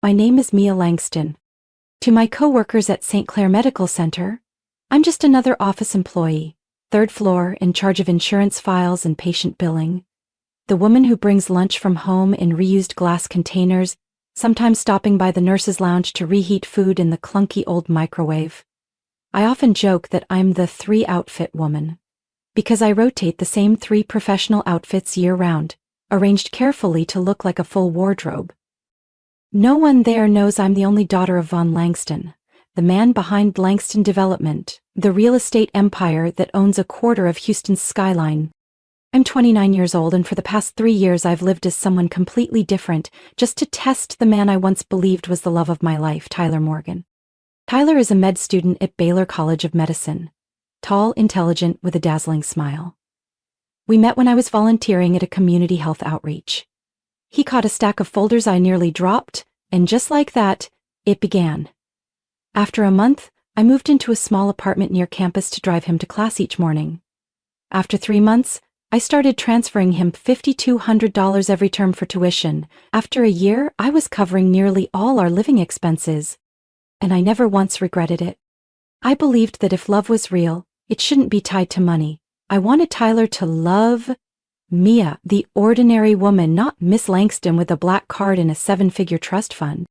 My name is Mia Langston. To my co-workers at St. Clair Medical Center, I'm just another office employee, third floor, in charge of insurance files and patient billing. The woman who brings lunch from home in reused glass containers, sometimes stopping by the nurse's lounge to reheat food in the clunky old microwave. I often joke that I'm the three-outfit woman, because I rotate the same 3 professional outfits year-round, arranged carefully to look like a full wardrobe. No one there knows I'm the only daughter of Von Langston, the man behind Langston Development, the real estate empire that owns a quarter of Houston's skyline. I'm 29 years old, and for the past 3 years I've lived as someone completely different, just to test the man I once believed was the love of my life, Tyler Morgan. Tyler is a med student at Baylor College of Medicine. Tall, intelligent, with a dazzling smile. We met when I was volunteering at a community health outreach. He caught a stack of folders I nearly dropped, and just like that, it began. After a month, I moved into a small apartment near campus to drive him to class each morning. After 3 months, I started transferring him $5,200 every term for tuition. After a year, I was covering nearly all our living expenses. And I never once regretted it. I believed that if love was real, it shouldn't be tied to money. I wanted Tyler to love Mia, the ordinary woman, not Miss Langston with a black card and a 7-figure trust fund.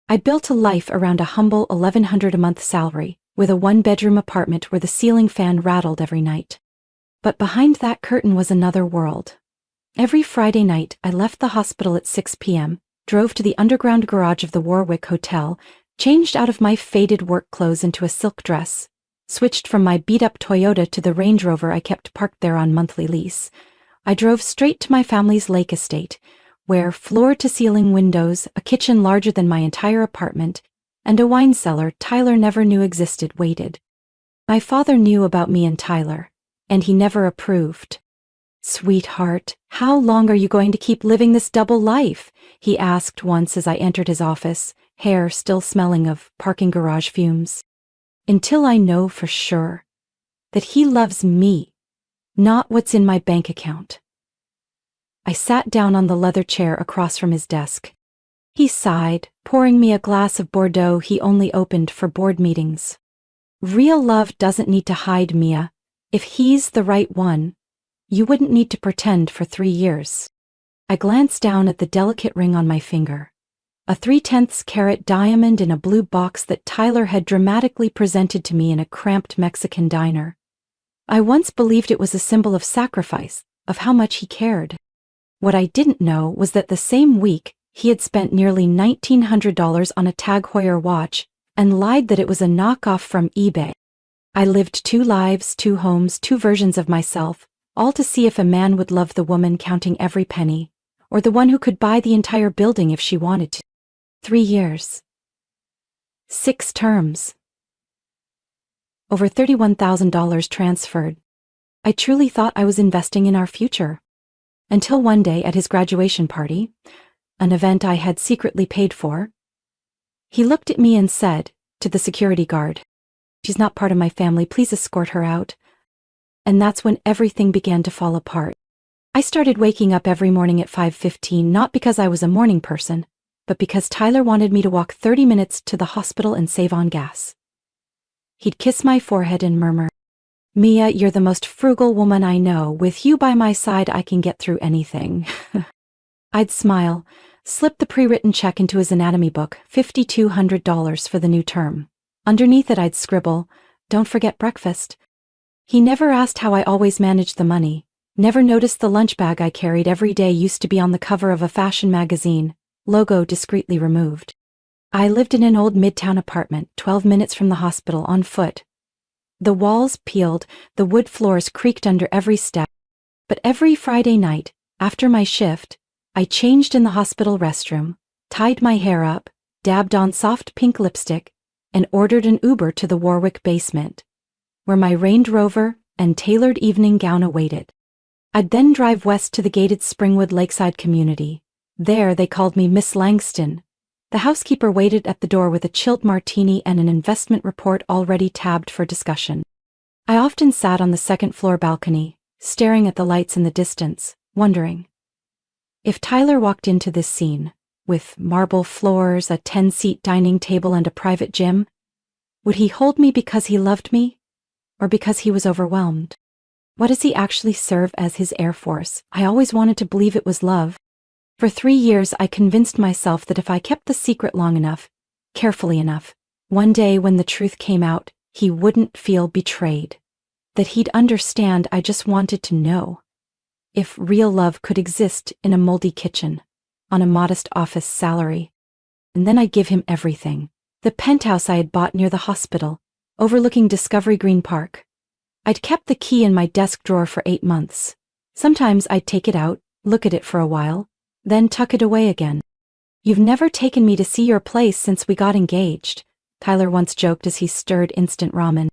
I built a life around a humble $1,100 a month salary, with a 1-bedroom apartment where the ceiling fan rattled every night. But behind that curtain was another world. Every Friday night, I left the hospital at 6 p.m., drove to the underground garage of the Warwick Hotel, changed out of my faded work clothes into a silk dress, switched from my beat-up Toyota to the Range Rover I kept parked there on monthly lease. I drove straight to my family's lake estate, where floor-to-ceiling windows, a kitchen larger than my entire apartment, and a wine cellar Tyler never knew existed waited. My father knew about me and Tyler, and he never approved. "Sweetheart, how long are you going to keep living this double life?" he asked once as I entered his office, hair still smelling of parking garage fumes. "Until I know for sure that he loves me, not what's in my bank account." I sat down on the leather chair across from his desk. He sighed, pouring me a glass of Bordeaux he only opened for board meetings. "Real love doesn't need to hide, Mia. If he's the right one, you wouldn't need to pretend for 3 years." I glanced down at the delicate ring on my finger, a 3/10 carat diamond in a blue box that Tyler had dramatically presented to me in a cramped Mexican diner. I once believed it was a symbol of sacrifice, of how much he cared. What I didn't know was that the same week, he had spent nearly $1,900 on a Tag Heuer watch and lied that it was a knockoff from eBay. I lived 2 lives, 2 homes, 2 versions of myself, all to see if a man would love the woman counting every penny, or the one who could buy the entire building if she wanted to. 3 years. 6 terms. Over $31,000 transferred. I truly thought I was investing in our future. Until one day at his graduation party, an event I had secretly paid for, he looked at me and said, to the security guard, "She's not part of my family, please escort her out." And that's when everything began to fall apart. I started waking up every morning at 5:15, not because I was a morning person, but because Tyler wanted me to walk 30 minutes to the hospital and save on gas. He'd kiss my forehead and murmur, "Mia, you're the most frugal woman I know. With you by my side, I can get through anything." I'd smile, slip the pre-written check into his anatomy book, $5,200 for the new term. Underneath it I'd scribble, "Don't forget breakfast." He never asked how I always managed the money, never noticed the lunch bag I carried every day used to be on the cover of a fashion magazine, logo discreetly removed. I lived in an old midtown apartment, 12 minutes from the hospital, on foot. The walls peeled, the wood floors creaked under every step. But every Friday night, after my shift, I changed in the hospital restroom, tied my hair up, dabbed on soft pink lipstick, and ordered an Uber to the Warwick basement, where my Range Rover and tailored evening gown awaited. I'd then drive west to the gated Springwood Lakeside community. There they called me Miss Langston. The housekeeper waited at the door with a chilled martini and an investment report already tabbed for discussion. I often sat on the second-floor balcony, staring at the lights in the distance, wondering, if Tyler walked into this scene, with marble floors, a 10-seat dining table, and a private gym? Would he hold me because he loved me, or because he was overwhelmed? What does he actually serve as his Air Force? I always wanted to believe it was love. For 3 years, I convinced myself that if I kept the secret long enough, carefully enough, one day when the truth came out, he wouldn't feel betrayed. That he'd understand. I just wanted to know if real love could exist in a moldy kitchen, on a modest office salary. And then I'd give him everything. The penthouse I had bought near the hospital, overlooking Discovery Green Park. I'd kept the key in my desk drawer for 8 months. Sometimes I'd take it out, look at it for a while, then tuck it away again. "You've never taken me to see your place since we got engaged," Tyler once joked as he stirred instant ramen.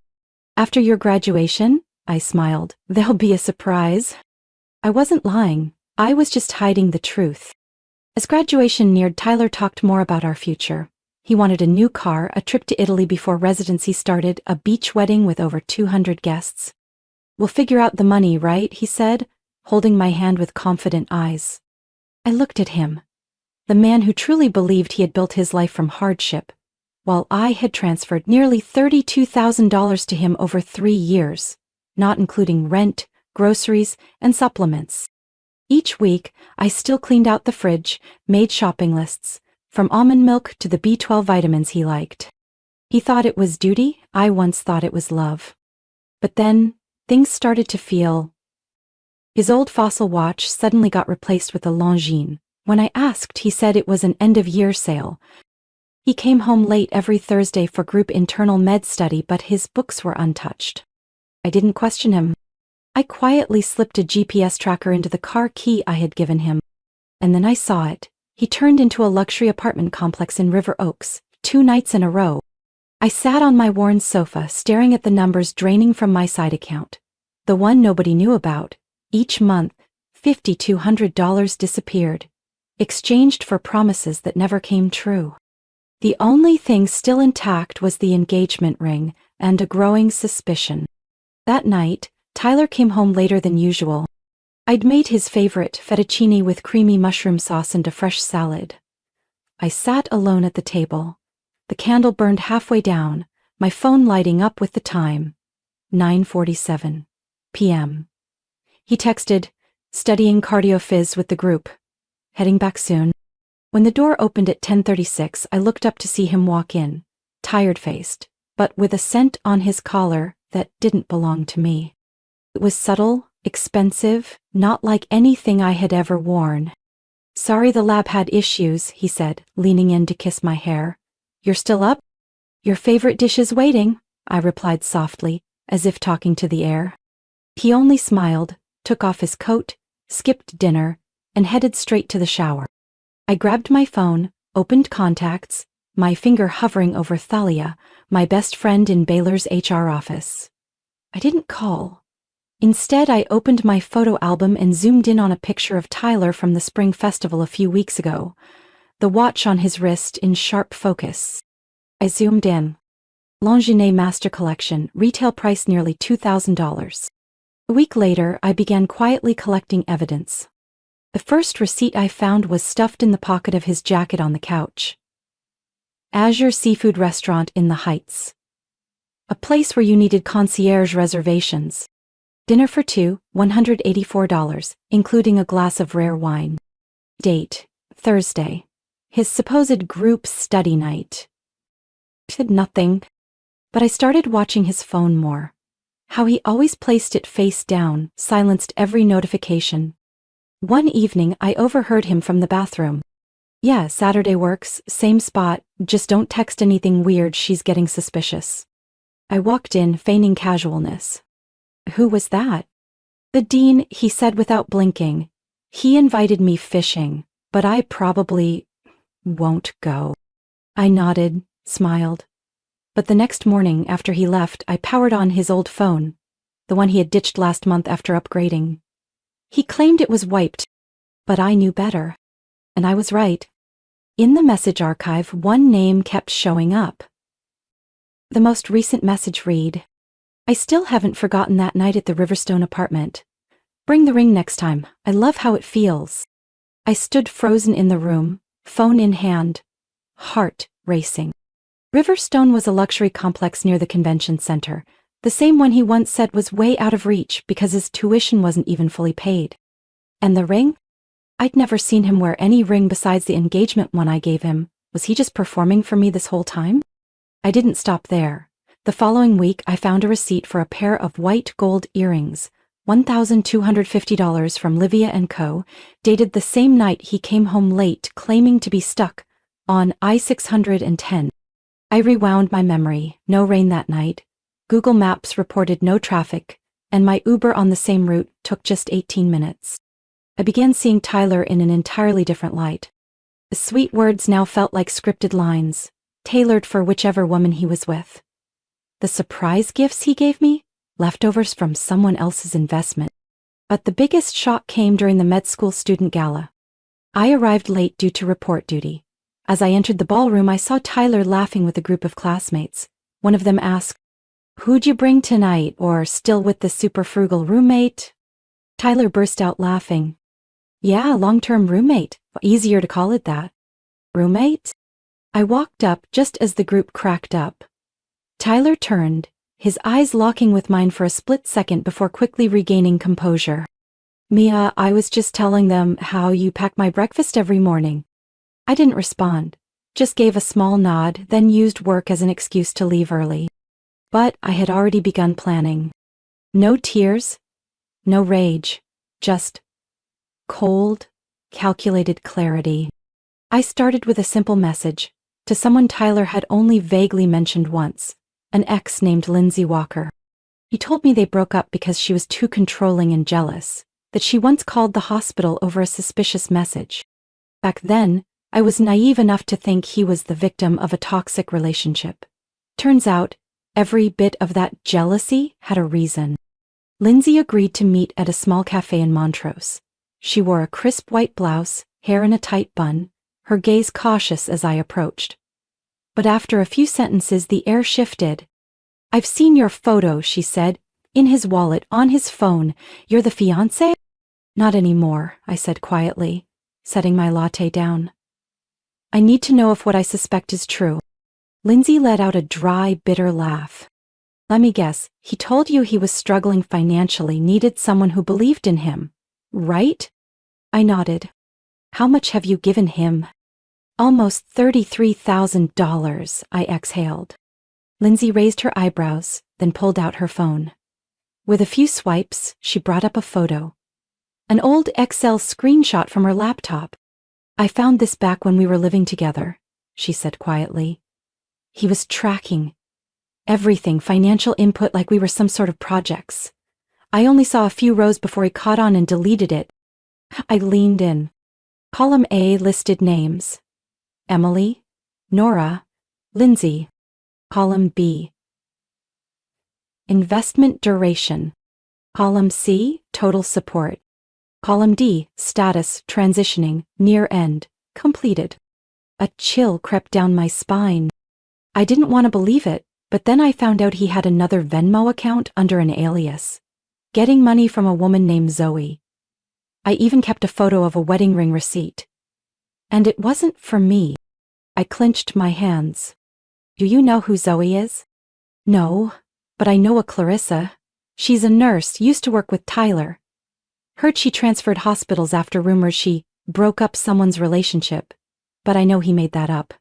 "After your graduation?" I smiled. "There'll be a surprise." I wasn't lying. I was just hiding the truth. As graduation neared, Tyler talked more about our future. He wanted a new car, a trip to Italy before residency started, a beach wedding with over 200 guests. "We'll figure out the money, right?" he said, holding my hand with confident eyes. I looked at him, the man who truly believed he had built his life from hardship, while I had transferred nearly $32,000 to him over 3 years, not including rent, groceries, and supplements. Each week, I still cleaned out the fridge, made shopping lists, from almond milk to the B12 vitamins he liked. He thought it was duty. I once thought it was love. But then, things started to feel. His old fossil watch suddenly got replaced with a Longines. When I asked, he said it was an end-of-year sale. He came home late every Thursday for group internal med study, but his books were untouched. I didn't question him. I quietly slipped a GPS tracker into the car key I had given him. And then I saw it. He turned into a luxury apartment complex in River Oaks, 2 nights in a row. I sat on my worn sofa, staring at the numbers draining from my side account. The one nobody knew about. Each month, $5,200 disappeared, exchanged for promises that never came true. The only thing still intact was the engagement ring and a growing suspicion. That night, Tyler came home later than usual. I'd made his favorite fettuccine with creamy mushroom sauce and a fresh salad. I sat alone at the table. The candle burned halfway down, my phone lighting up with the time. 9:47 p.m. He texted, "Studying cardio phys with the group. Heading back soon." When the door opened at 10:36, I looked up to see him walk in, tired-faced, but with a scent on his collar that didn't belong to me. It was subtle, expensive, not like anything I had ever worn. "Sorry, the lab had issues," he said, leaning in to kiss my hair. "You're still up?" "Your favorite dish is waiting," I replied softly, as if talking to the air. He only smiled, took off his coat, skipped dinner, and headed straight to the shower. I grabbed my phone, opened contacts, my finger hovering over Thalia, my best friend in Baylor's HR office. I didn't call. Instead, I opened my photo album and zoomed in on a picture of Tyler from the spring festival a few weeks ago, the watch on his wrist in sharp focus. I zoomed in. Longines Master Collection, retail price nearly $2,000. A week later, I began quietly collecting evidence. The first receipt I found was stuffed in the pocket of his jacket on the couch. Azure Seafood Restaurant in the Heights. A place where you needed concierge reservations. Dinner for 2, $184, including a glass of rare wine. Date, Thursday. His supposed group study night. Said nothing, but I started watching his phone more. How he always placed it face down, silenced every notification. One evening, I overheard him from the bathroom. "Yeah, Saturday works, same spot, just don't text anything weird, she's getting suspicious." I walked in, feigning casualness. "Who was that?" "The dean," he said without blinking. "He invited me fishing, but I probably won't go." I nodded, smiled. But the next morning, after he left, I powered on his old phone, the one he had ditched last month after upgrading. He claimed it was wiped, but I knew better. And I was right. In the message archive, one name kept showing up. The most recent message read, "I still haven't forgotten that night at the Riverstone apartment. Bring the ring next time. I love how it feels." I stood frozen in the room, phone in hand, heart racing. Riverstone was a luxury complex near the convention center, the same one he once said was way out of reach because his tuition wasn't even fully paid. And the ring? I'd never seen him wear any ring besides the engagement one I gave him. Was he just performing for me this whole time? I didn't stop there. The following week, I found a receipt for a pair of white gold earrings, $1,250 from Livia & Co., dated the same night he came home late claiming to be stuck on I-610. I rewound my memory. No rain that night. Google Maps reported no traffic, and my Uber on the same route took just 18 minutes. I began seeing Tyler in an entirely different light. The sweet words now felt like scripted lines, tailored for whichever woman he was with. The surprise gifts he gave me? Leftovers from someone else's investment. But the biggest shock came during the med school student gala. I arrived late due to report duty. As I entered the ballroom, I saw Tyler laughing with a group of classmates. One of them asked, "Who'd you bring tonight, or still with the super frugal roommate?" Tyler burst out laughing. "Yeah, long-term roommate. Easier to call it that." "Roommate?" I walked up just as the group cracked up. Tyler turned, his eyes locking with mine for a split second before quickly regaining composure. "Mia, I was just telling them how you pack my breakfast every morning." I didn't respond, just gave a small nod, then used work as an excuse to leave early. But I had already begun planning. No tears, no rage, just cold, calculated clarity. I started with a simple message to someone Tyler had only vaguely mentioned once, an ex named Lindsay Walker. He told me they broke up because she was too controlling and jealous, that she once called the hospital over a suspicious message. Back then, I was naive enough to think he was the victim of a toxic relationship. Turns out, every bit of that jealousy had a reason. Lindsay agreed to meet at a small cafe in Montrose. She wore a crisp white blouse, hair in a tight bun, her gaze cautious as I approached. But after a few sentences, the air shifted. "I've seen your photo," she said, "in his wallet, on his phone. You're the fiancé?" "Not anymore," I said quietly, setting my latte down. "I need to know if what I suspect is true." Lindsay let out a dry, bitter laugh. "Let me guess, he told you he was struggling financially, needed someone who believed in him, right?" I nodded. "How much have you given him?" "Almost $33,000, I exhaled. Lindsay raised her eyebrows, then pulled out her phone. With a few swipes, she brought up a photo. An old Excel screenshot from her laptop. "I found this back when we were living together," she said quietly. "He was tracking everything, financial input, like we were some sort of projects. I only saw a few rows before he caught on and deleted it." I leaned in. Column A listed names: Emily, Nora, Lindsay. Column B, investment duration. Column C, total support. Column D, status, transitioning, near end, completed. A chill crept down my spine. I didn't want to believe it, but then I found out he had another Venmo account under an alias, getting money from a woman named Zoe. I even kept a photo of a wedding ring receipt. And it wasn't for me. I clenched my hands. "Do you know who Zoe is?" "No, but I know a Clarissa. She's a nurse, used to work with Tyler. Heard she transferred hospitals after rumors she broke up someone's relationship, but I know he made that up."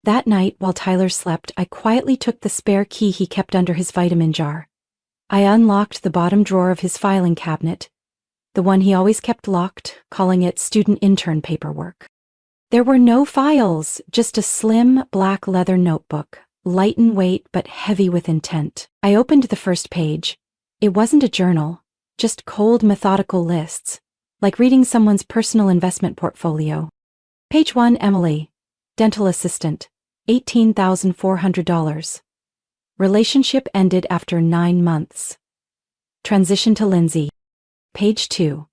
That night, while Tyler slept, I quietly took the spare key he kept under his vitamin jar. I unlocked the bottom drawer of his filing cabinet, the one he always kept locked, calling it student intern paperwork. There were no files, just a slim, black leather notebook, light in weight but heavy with intent. I opened the first page. It wasn't a journal, just cold, methodical lists, like reading someone's personal investment portfolio. Page 1, Emily, dental assistant, $18,400. Relationship ended after 9 months. Transition to Lindsay. Page 2.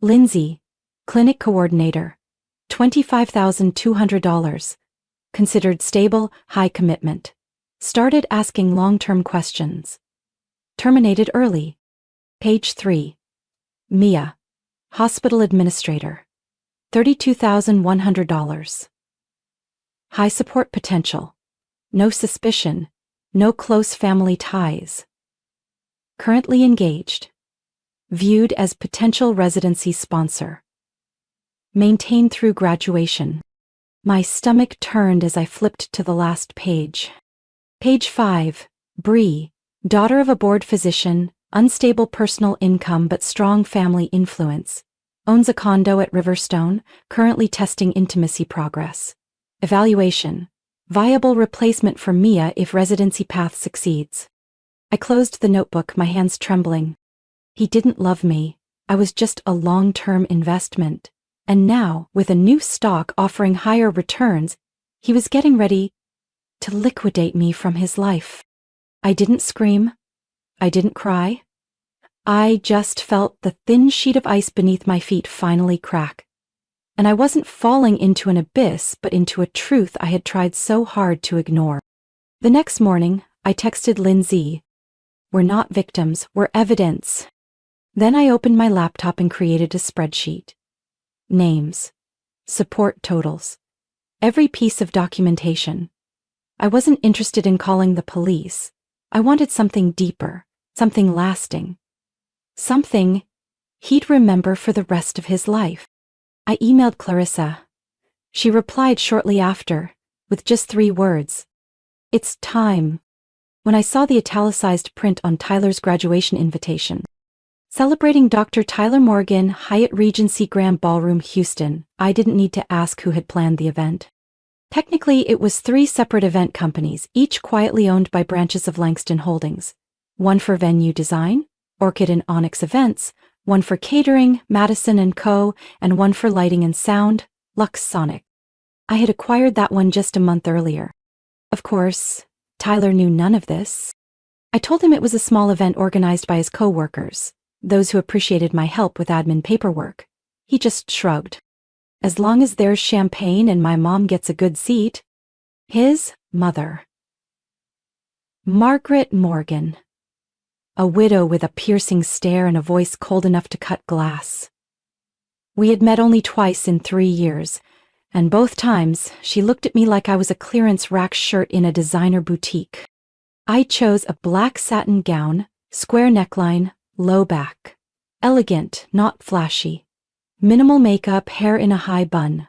Lindsay, clinic coordinator, $25,200. Considered stable, high commitment. Started asking long-term questions. Terminated early. Page 3. Mia, hospital administrator, $32,100. High support potential. No suspicion. No close family ties. Currently engaged. Viewed as potential residency sponsor. Maintained through graduation. My stomach turned as I flipped to the last page. Page 5. Bree, daughter of a board physician, unstable personal income but strong family influence. Owns a condo at Riverstone, currently testing intimacy progress. Evaluation. Viable replacement for Mia if residency path succeeds. I closed the notebook, my hands trembling. He didn't love me. I was just a long-term investment. And now, with a new stock offering higher returns, he was getting ready to liquidate me from his life. I didn't scream. I didn't cry. I just felt the thin sheet of ice beneath my feet finally crack. And I wasn't falling into an abyss, but into a truth I had tried so hard to ignore. The next morning, I texted Lindsay. We're not victims, we're evidence. Then I opened my laptop and created a spreadsheet. Names. Support totals. Every piece of documentation. I wasn't interested in calling the police. I wanted something deeper, something lasting. Something he'd remember for the rest of his life. I emailed Clarissa. She replied shortly after, with just 3 words. It's time. When I saw the italicized print on Tyler's graduation invitation. Celebrating Dr. Tyler Morgan, Hyatt Regency Grand Ballroom, Houston, I didn't need to ask who had planned the event. Technically, it was 3 separate event companies, each quietly owned by branches of Langston Holdings. One for venue design, Orchid and Onyx Events, one for catering, Madison & Co., and one for lighting and sound, Lux Sonic. I had acquired that one just a month earlier. Of course, Tyler knew none of this. I told him it was a small event organized by his co-workers, those who appreciated my help with admin paperwork. He just shrugged. As long as there's champagne and my mom gets a good seat. His mother. Margaret Morgan. A widow with a piercing stare and a voice cold enough to cut glass. We had met only twice in 3 years, and both times she looked at me like I was a clearance rack shirt in a designer boutique. I chose a black satin gown, square neckline, low back. Elegant, not flashy. Minimal makeup, hair in a high bun.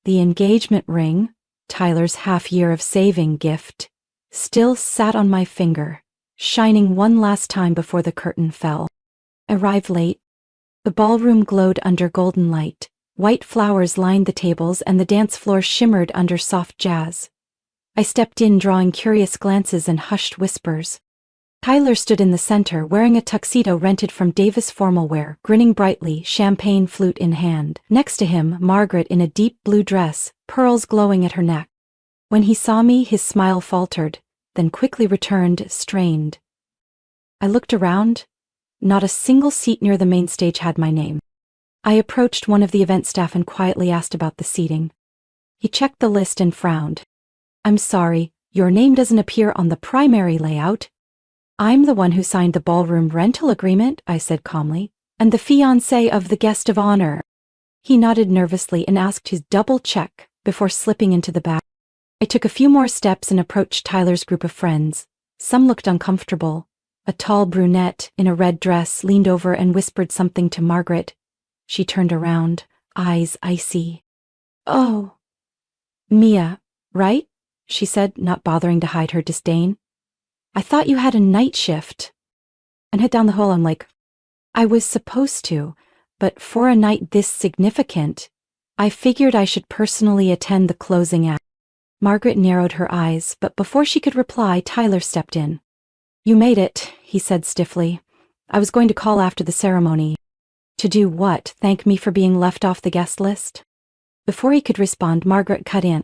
The engagement ring, Tyler's half-year of saving gift, still sat on my finger, shining one last time before the curtain fell. Arrived late. The ballroom glowed under golden light. White flowers lined the tables and the dance floor shimmered under soft jazz. I stepped in, drawing curious glances and hushed whispers. Tyler stood in the center, wearing a tuxedo rented from Davis Formal Wear, grinning brightly, champagne flute in hand. Next to him, Margaret in a deep blue dress, pearls glowing at her neck. When he saw me, his smile faltered, then quickly returned, strained. I looked around. Not a single seat near the main stage had my name. I approached one of the event staff and quietly asked about the seating. He checked the list and frowned. I'm sorry, your name doesn't appear on the primary layout. I'm the one who signed the ballroom rental agreement, I said calmly, and the fiancé of the guest of honor. He nodded nervously and asked to double check before slipping into the back. I took a few more steps and approached Tyler's group of friends. Some looked uncomfortable. A tall brunette in a red dress leaned over and whispered something to Margaret. She turned around, eyes icy. Oh. Mia, right? She said, not bothering to hide her disdain. I thought you had a night shift. And head down the hall, I'm like, I was supposed to, but for a night this significant, I figured I should personally attend the closing act. Margaret narrowed her eyes, but before she could reply, Tyler stepped in. You made it, he said stiffly. I was going to call after the ceremony. To do what? Thank me for being left off the guest list? Before he could respond, Margaret cut in.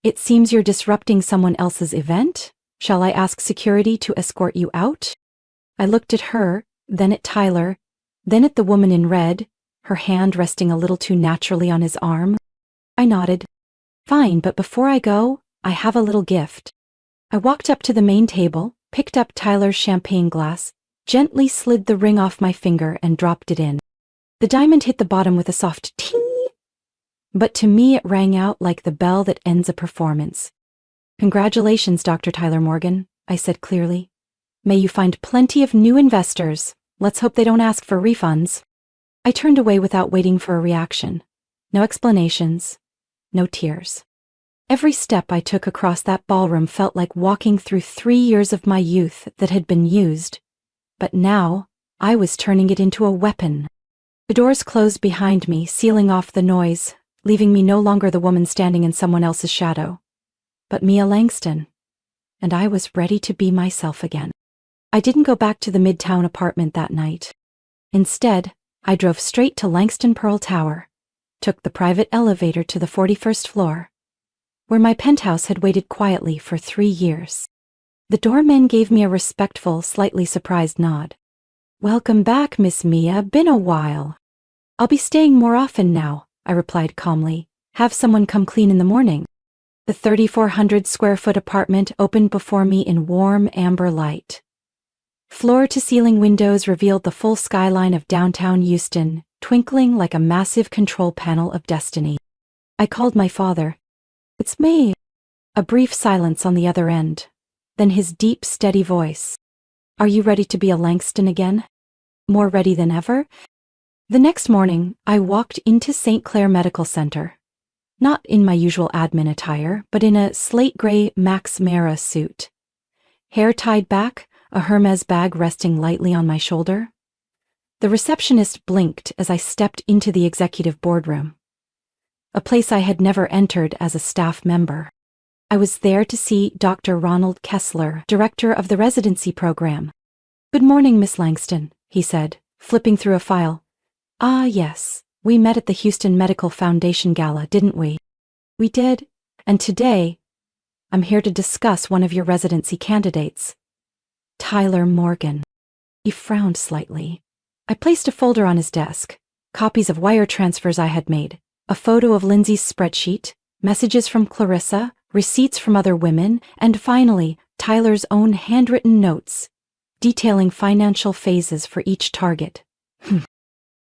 It seems you're disrupting someone else's event? Shall I ask security to escort you out? I looked at her, then at Tyler, then at the woman in red, her hand resting a little too naturally on his arm. I nodded. Fine, but before I go, I have a little gift. I walked up to the main table, picked up Tyler's champagne glass, gently slid the ring off my finger and dropped it in. The diamond hit the bottom with a soft ting. But to me it rang out like the bell that ends a performance. "Congratulations, Dr. Tyler Morgan," I said clearly. "May you find plenty of new investors. Let's hope they don't ask for refunds." I turned away without waiting for a reaction. No explanations, no tears. Every step I took across that ballroom felt like walking through 3 years of my youth that had been used. But now, I was turning it into a weapon. The doors closed behind me, sealing off the noise, leaving me no longer the woman standing in someone else's shadow, but Mia Langston. And I was ready to be myself again. I didn't go back to the Midtown apartment that night. Instead, I drove straight to Langston Pearl Tower, took the private elevator to the 41st floor, where my penthouse had waited quietly for 3 years. The doorman gave me a respectful, slightly surprised nod. "Welcome back, Miss Mia. Been a while." "I'll be staying more often now," I replied calmly. "Have someone come clean in the morning." The 3,400 square foot apartment opened before me in warm amber light. Floor-to-ceiling windows revealed the full skyline of downtown Houston, twinkling like a massive control panel of destiny. I called my father. "It's me." A brief silence on the other end, then his deep, steady voice. "Are you ready to be a Langston again?" "More ready than ever?" The next morning, I walked into St. Clair Medical Center. Not in my usual admin attire, but in a slate gray Max Mara suit. Hair tied back, a Hermes bag resting lightly on my shoulder. The receptionist blinked as I stepped into the executive boardroom, a place I had never entered as a staff member. I was there to see Dr. Ronald Kessler, director of the residency program. "Good morning, Miss Langston," he said, flipping through a file. "Ah, yes, we met at the Houston Medical Foundation Gala, didn't we?" "We did, and today, I'm here to discuss one of your residency candidates, Tyler Morgan." He frowned slightly. I placed a folder on his desk, copies of wire transfers I had made, a photo of Lindsay's spreadsheet, messages from Clarissa, receipts from other women, and finally, Tyler's own handwritten notes, detailing financial phases for each target.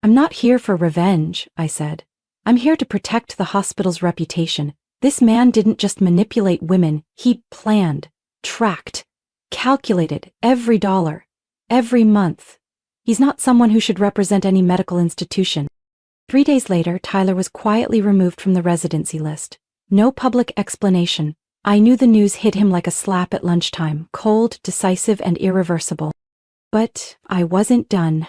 "I'm not here for revenge," I said. "I'm here to protect the hospital's reputation. This man didn't just manipulate women, he planned, tracked, calculated every dollar, every month. He's not someone who should represent any medical institution." 3 days later, Tyler was quietly removed from the residency list. No public explanation. I knew the news hit him like a slap at lunchtime, cold, decisive, and irreversible. But I wasn't done.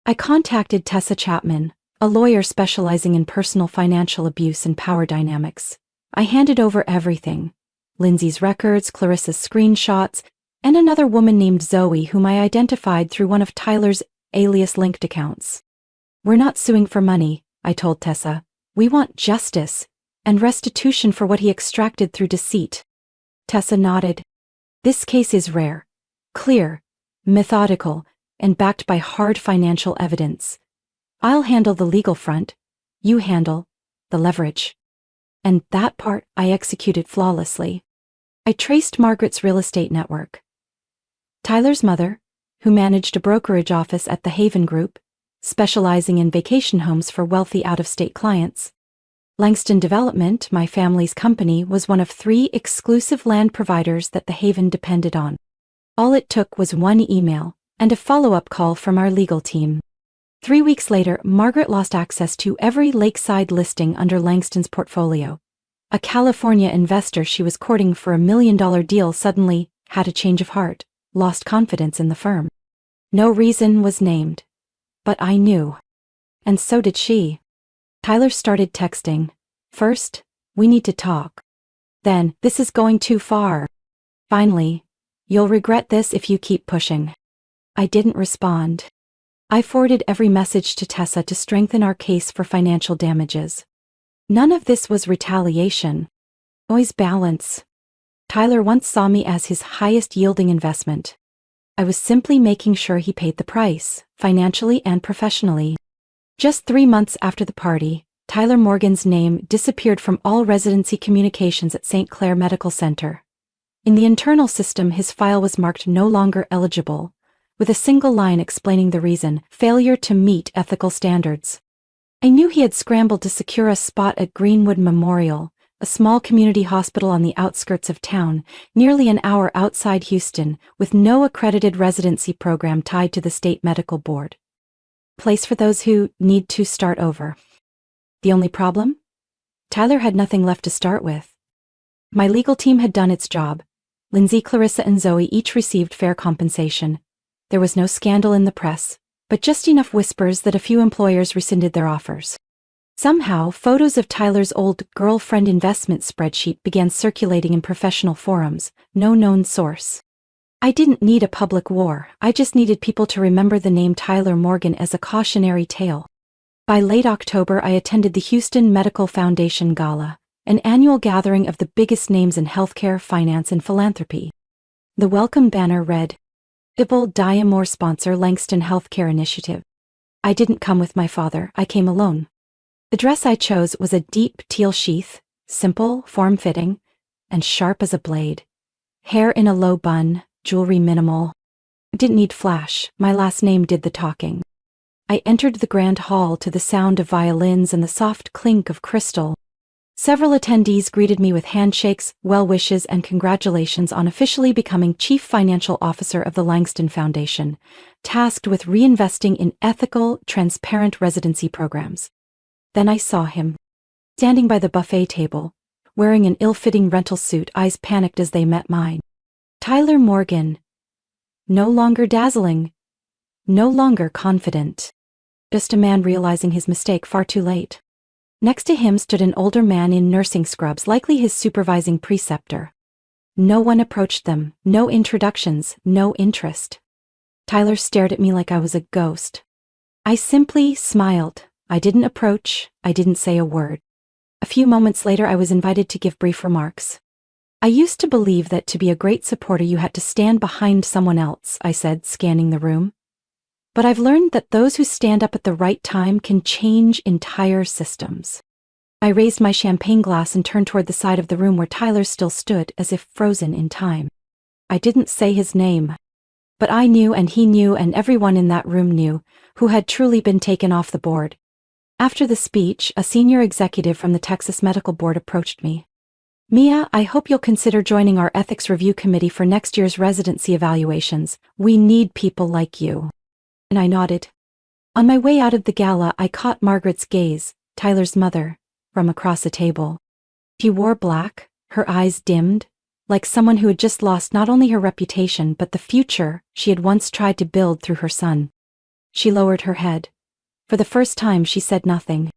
I contacted Tessa Chapman, a lawyer specializing in personal financial abuse and power dynamics. I handed over everything: Lindsay's records, Clarissa's screenshots, and another woman named Zoe whom I identified through one of Tyler's alias-linked accounts. "We're not suing for money," I told Tessa. "We want justice and restitution for what he extracted through deceit." Tessa nodded. "This case is rare, clear, methodical, and backed by hard financial evidence. I'll handle the legal front, you handle the leverage." And that part I executed flawlessly. I traced Margaret's real estate network. Tyler's mother, who managed a brokerage office at the Haven Group, specializing in vacation homes for wealthy out-of-state clients. Langston Development, my family's company, was one of 3 exclusive land providers that the Haven depended on. All it took was one email and a follow-up call from our legal team. 3 weeks later, Margaret lost access to every lakeside listing under Langston's portfolio. A California investor she was courting for $1 million deal suddenly had a change of heart, lost confidence in the firm. No reason was named, but I knew. And so did she. Tyler started texting. First, "We need to talk." Then, "This is going too far." Finally, "You'll regret this if you keep pushing." I didn't respond. I forwarded every message to Tessa to strengthen our case for financial damages. None of this was retaliation. Always balance. Tyler once saw me as his highest-yielding investment. I was simply making sure he paid the price, financially and professionally. Just 3 months after the party, Tyler Morgan's name disappeared from all residency communications at St. Clair Medical Center. In the internal system, his file was marked no longer eligible, with a single line explaining the reason: failure to meet ethical standards. I knew he had scrambled to secure a spot at Greenwood Memorial, a small community hospital on the outskirts of town, nearly an hour outside Houston, with no accredited residency program tied to the state medical board. Place for those who need to start over. The only problem? Tyler had nothing left to start with. My legal team had done its job. Lindsay, Clarissa, and Zoe each received fair compensation. There was no scandal in the press, but just enough whispers that a few employers rescinded their offers. Somehow, photos of Tyler's old girlfriend investment spreadsheet began circulating in professional forums, no known source. I didn't need a public war, I just needed people to remember the name Tyler Morgan as a cautionary tale. By late October, I attended the Houston Medical Foundation Gala, an annual gathering of the biggest names in healthcare, finance, and philanthropy. The welcome banner read, "Ibble Diamore Sponsor Langston Healthcare Initiative." I didn't come with my father, I came alone. The dress I chose was a deep teal sheath, simple, form-fitting, and sharp as a blade. Hair in a low bun, jewelry minimal. I didn't need flash, my last name did the talking. I entered the grand hall to the sound of violins and the soft clink of crystal. Several attendees greeted me with handshakes, well wishes, and congratulations on officially becoming Chief Financial Officer of the Langston Foundation, tasked with reinvesting in ethical, transparent residency programs. Then I saw him, standing by the buffet table, wearing an ill-fitting rental suit, eyes panicked as they met mine. Tyler Morgan. No longer dazzling. No longer confident. Just a man realizing his mistake far too late. Next to him stood an older man in nursing scrubs, likely his supervising preceptor. No one approached them, no introductions, no interest. Tyler stared at me like I was a ghost. I simply smiled. I didn't approach, I didn't say a word. A few moments later, I was invited to give brief remarks. I used to believe that to be a great supporter you had to stand behind someone else, I said, scanning the room. But I've learned that those who stand up at the right time can change entire systems. I raised my champagne glass and turned toward the side of the room where Tyler still stood, as if frozen in time. I didn't say his name. But I knew, and he knew, and everyone in that room knew, who had truly been taken off the board. After the speech, a senior executive from the Texas Medical Board approached me. "Mia, I hope you'll consider joining our ethics review committee for next year's residency evaluations. We need people like you." And I nodded. On my way out of the gala, I caught Margaret's gaze, Tyler's mother, from across the table. She wore black, her eyes dimmed, like someone who had just lost not only her reputation but the future she had once tried to build through her son. She lowered her head. For the first time, she said nothing.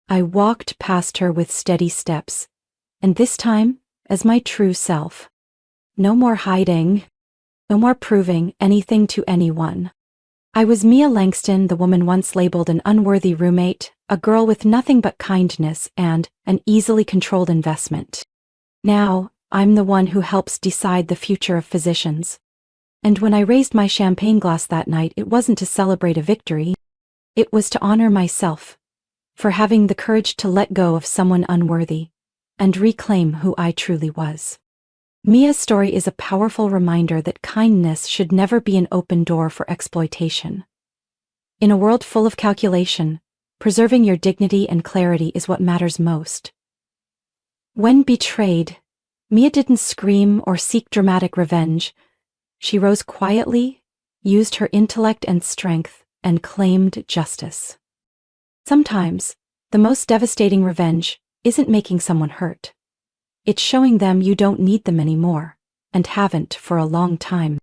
I walked past her with steady steps, and this time, as my true self. No more hiding, no more proving anything to anyone. I was Mia Langston, the woman once labeled an unworthy roommate, a girl with nothing but kindness and an easily controlled investment. Now, I'm the one who helps decide the future of physicians. And when I raised my champagne glass that night, it wasn't to celebrate a victory. It was to honor myself for having the courage to let go of someone unworthy and reclaim who I truly was. Mia's story is a powerful reminder that kindness should never be an open door for exploitation. In a world full of calculation, preserving your dignity and clarity is what matters most. When betrayed, Mia didn't scream or seek dramatic revenge. She rose quietly, used her intellect and strength, and claimed justice. Sometimes, the most devastating revenge isn't making someone hurt. It's showing them you don't need them anymore, and haven't for a long time.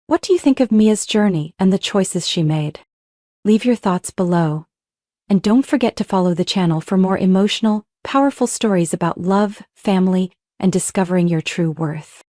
What do you think of Mia's journey and the choices she made? Leave your thoughts below. And don't forget to follow the channel for more emotional, powerful stories about love, family, and discovering your true worth.